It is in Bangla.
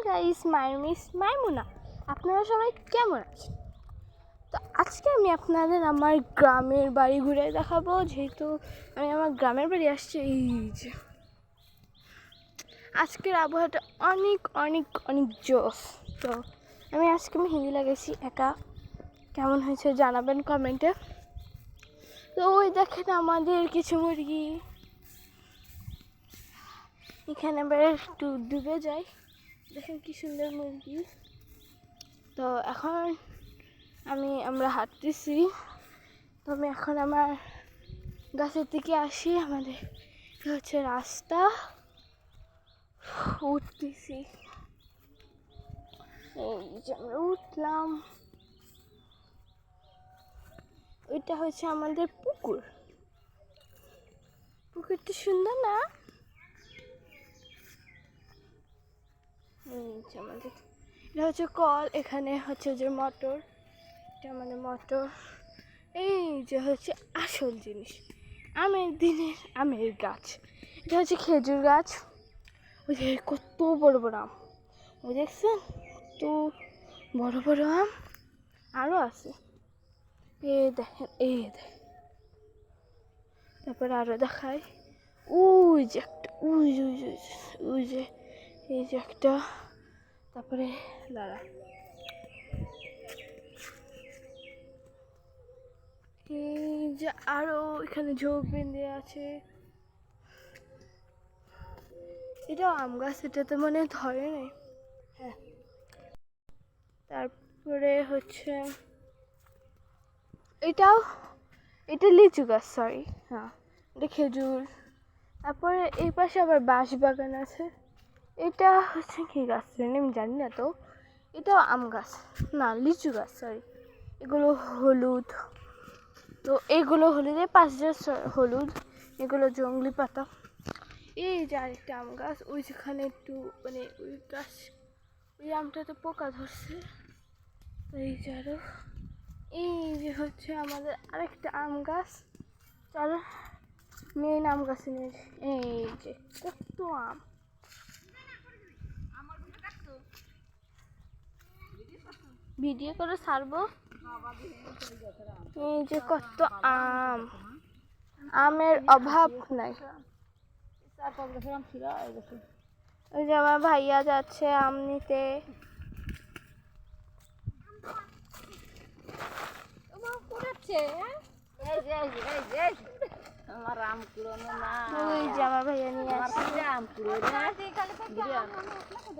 গাইস, মাই নেম ইজ মাইমুনা। আপনারা সবাই কেমন আছেন? তো আজকে আমি আপনাদের আমার গ্রামের বাড়ি ঘুরে দেখাবো, যেহেতু আমি আমার গ্রামের বাড়ি আসছি। এই যে আজকের আবহাওয়াটা অনেক অনেক অনেক জোস। তো আমি হিন্দি লাগাইছি একা, কেমন হয়েছে জানাবেন কমেন্টে। তো ওই দেখেন আমাদের কিছু মুরগি এখানে আবার একটু ডুবে যায়, দেখেন কি সুন্দর মুরগি। তো এখন আমরা হাঁটতেছি। তো আমি এখন আমার গাছের দিকে আসি। আমাদের হচ্ছে রাস্তা, উঠতেছি। এই যে আমরা উঠলাম, ওইটা হচ্ছে আমাদের পুকুর। পুকুরটা সুন্দর না? আমাদের এটা হচ্ছে কল, এখানে হচ্ছে যে মোটর, এটা আমাদের মোটর। এই যে হচ্ছে আসল জিনিস, আমের দিনের আমের গাছ। এটা হচ্ছে খেজুর গাছ। ওই যে কত বড় বড় আম, ওই দেখছেন কত বড় বড় আম, আরও আছে। দেখেন, তারপরে আরও দেখায়। ওই যে একটা, ওই যে এই যে একটা। তারপরে দাঁড়া, এই যে আরো এখানে ঝোপ বেঁধে আছে। এটাও আম গাছ, এটাতে মানে ধরে নাই। হ্যাঁ, তারপরে হচ্ছে এটা লিচু গাছ, সরি, হ্যাঁ এটা খেজুর। তারপরে এই পাশে আবার বাঁশ বাগান আছে। এটা হচ্ছে কি গাছ আমি জানি না। তো এটাও আম গাছ, না লিচু গাছ, সরি। এগুলো হলুদ, তো এগুলো হলুদের পাশে হলুদ, এগুলো জংলি পাতা। এই যে আরেকটা আম গাছ, ওই যেখানে একটু মানে ওই গাছ, ওই আমটাতে পোকা ধরছে। এই যে আরো, এই যে হচ্ছে আমাদের আরেকটা আম গাছ। চলো মেন আম গাছে নিয়ে, এই যে কত আম। ভিডিও করে ছাড়বো। এই যে কত আম, আমের অভাব নাই। ওই যে আমার ভাইয়া যাচ্ছে আম নিতে। আমার আম কুড়ানো না, ওই যে আমার ভাইয়া নিয়ে আসছে।